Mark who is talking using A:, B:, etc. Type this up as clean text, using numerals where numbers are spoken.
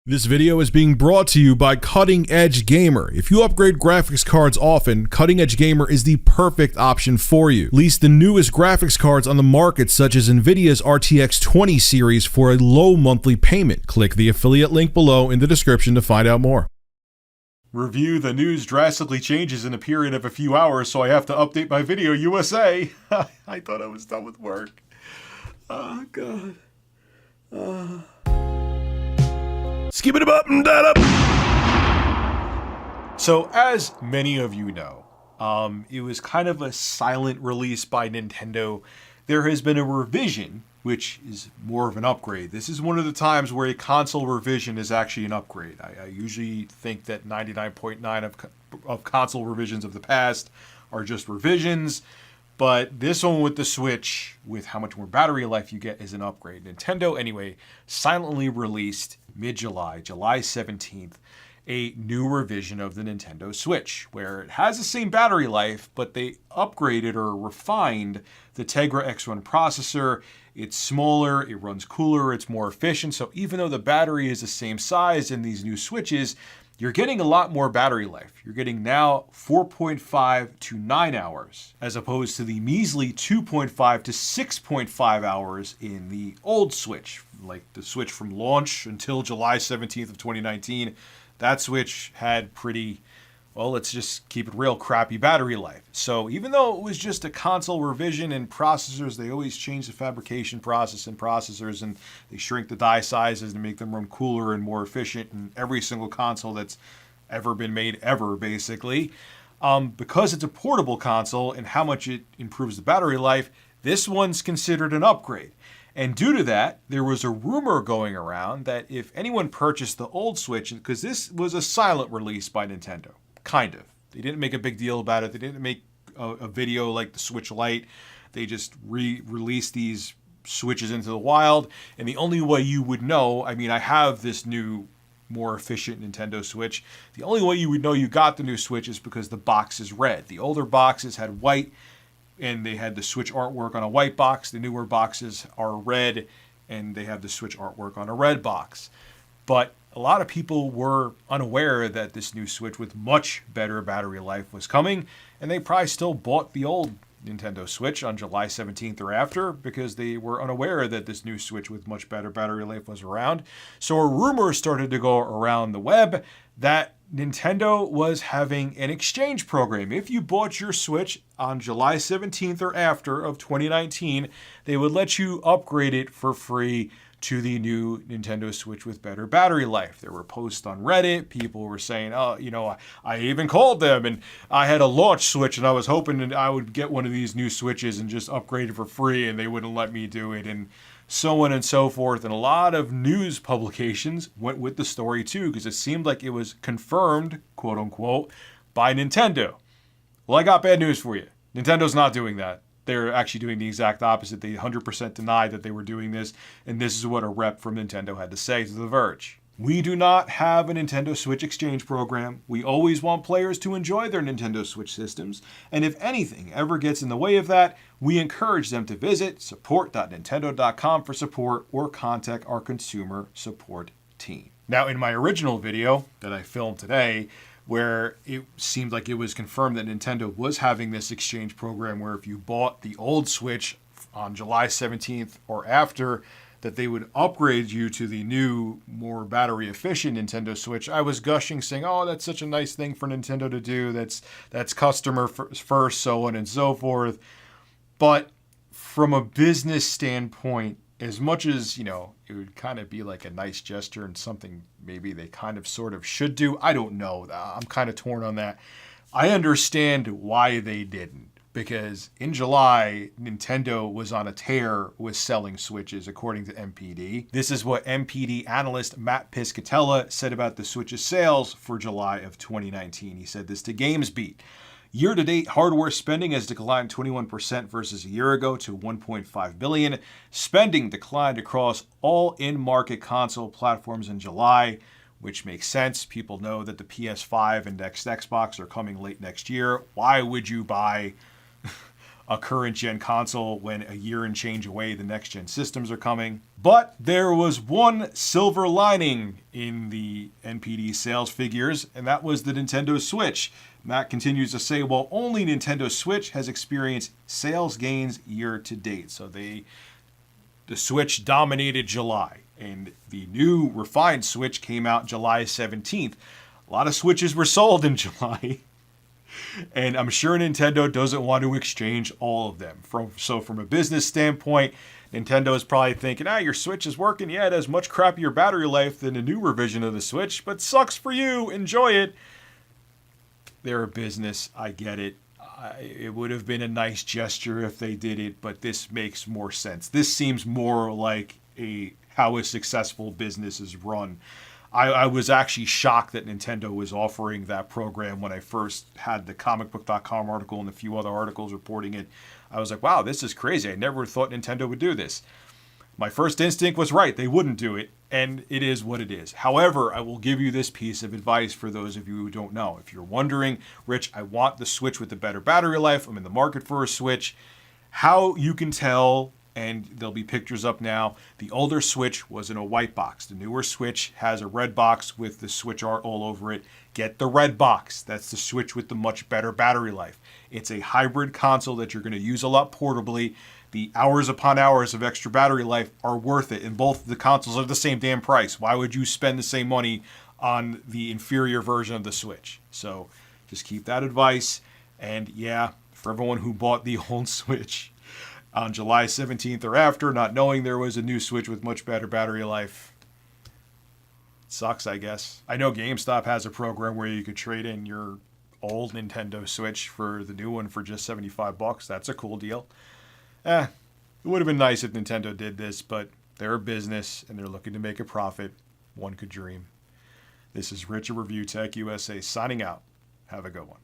A: This video is being brought to you by Cutting Edge Gamer. If you upgrade graphics cards often, Cutting Edge Gamer is the perfect option for you. Lease the newest graphics cards on the market, such as Nvidia's RTX 20 series, for a low monthly payment. Click the affiliate link below in the description to find out more. Review: the news drastically changes in a period of a few hours, so I have to update my video, USA. I thought I was done with work. Oh, God. Skip it up and that up. So, as many of you know, it was kind of a silent release by Nintendo. There has been a revision, which is more of an upgrade. This is one of the times where a console revision is actually an upgrade. I usually think that 99.9% of console revisions of the past are just revisions, but this one with the Switch, with how much more battery life you get, is an upgrade. Nintendo, anyway, silently released mid-July, July 17th, a new revision of the Nintendo Switch, where it has the same battery life, but they upgraded or refined the Tegra X1 processor. It's smaller, it runs cooler, it's more efficient. So even though the battery is the same size in these new Switches, you're getting a lot more battery life. You're getting now 4.5 to 9 hours, as opposed to the measly 2.5 to 6.5 hours in the old Switch. Like the Switch from launch until July 17th of 2019, that Switch had pretty, well, let's just keep it real, crappy battery life. So even though it was just a console revision in processors, they always change the fabrication process in processors, and they shrink the die sizes to make them run cooler and more efficient in every single console that's ever been made ever, basically. Because it's a portable console and how much it improves the battery life, this one's considered an upgrade. And due to that, there was a rumor going around that if anyone purchased the old Switch, because this was a silent release by Nintendo, kind of. They didn't make a big deal about it. They didn't make a video like the Switch Lite. They just released these Switches into the wild. And the only way you would know, I mean, I have this new, more efficient Nintendo Switch. The only way you would know you got the new Switch is because the box is red. The older boxes had white, and they had the Switch artwork on a white box. The newer boxes are red, and they have the Switch artwork on a red box. But a lot of people were unaware that this new Switch with much better battery life was coming, and they probably still bought the old Nintendo Switch on July 17th or after because they were unaware that this new Switch with much better battery life was around. So a rumor started to go around the web that Nintendo was having an exchange program. If you bought your Switch on July 17th or after of 2019, they would let you upgrade it for free to the new Nintendo Switch with better battery life. There were posts on Reddit. People were saying, oh, you know, I even called them and I had a launch Switch and I was hoping that I would get one of these new Switches and just upgrade it for free, and they wouldn't let me do it, and so on and so forth. And a lot of news publications went with the story too, because it seemed like it was confirmed, quote unquote, by Nintendo. Well, I got bad news for you. Nintendo's not doing that. They're actually doing the exact opposite. They 100% denied that they were doing this, and this is what a rep from Nintendo had to say to The Verge. We do not have a Nintendo Switch exchange program. We always want players to enjoy their Nintendo Switch systems, and if anything ever gets in the way of that, we encourage them to visit support.nintendo.com for support or contact our consumer support team. Now, in my original video that I filmed today, where it seemed like it was confirmed that Nintendo was having this exchange program where if you bought the old Switch on July 17th or after, that they would upgrade you to the new, more battery efficient Nintendo Switch, I was gushing, saying, oh, that's such a nice thing for Nintendo to do. That's customer first, so on and so forth. But from a business standpoint, as much as, you know, it would kind of be like a nice gesture and something maybe they kind of sort of should do, I don't know. I'm kind of torn on that. I understand why they didn't, because in July, Nintendo was on a tear with selling Switches, according to NPD. This is what NPD analyst Matt Piscatella said about the Switch's sales for July of 2019. He said this to GamesBeat. Year-to-date hardware spending has declined 21% versus a year ago to $1.5 billion. Spending declined across all in-market console platforms in July, which makes sense. People know that the PS5 and next Xbox are coming late next year. Why would you buy a current gen console when a year and change away the next gen systems are coming. But there was one silver lining in the NPD sales figures, and that was the Nintendo Switch. Matt continues to say, well, only Nintendo Switch has experienced sales gains year to date. So the Switch dominated July, and the new refined Switch came out July 17th. A lot of Switches were sold in July. And I'm sure Nintendo doesn't want to exchange all of them. So from a business standpoint, Nintendo is probably thinking, your Switch is working. Yeah, it has much crappier battery life than a newer version of the Switch, but sucks for you. Enjoy it. They're a business. I get it. It would have been a nice gesture if they did it, but this makes more sense. This seems more like how a successful business is run. I was actually shocked that Nintendo was offering that program when I first had the comicbook.com article and a few other articles reporting it. I was like, wow, this is crazy. I never thought Nintendo would do this. My first instinct was right. They wouldn't do it, and it is what it is. However, I will give you this piece of advice for those of you who don't know. If you're wondering, Rich, I want the Switch with the better battery life. I'm in the market for a Switch. How you can tell, and there'll be pictures up now, the older Switch was in a white box. The newer Switch has a red box with the Switch art all over it. Get the red box. That's the Switch with the much better battery life. It's a hybrid console that you're going to use a lot portably. The hours upon hours of extra battery life are worth it, and both the consoles are the same damn price. Why would you spend the same money on the inferior version of the Switch? So just keep that advice. And yeah, for everyone who bought the old Switch on July 17th or after, not knowing there was a new Switch with much better battery life, sucks, I guess. I know GameStop has a program where you could trade in your old Nintendo Switch for the new one for just $75. That's a cool deal. It would have been nice if Nintendo did this, but they're a business and they're looking to make a profit. One could dream. This is Rich at Review Tech USA signing out. Have a good one.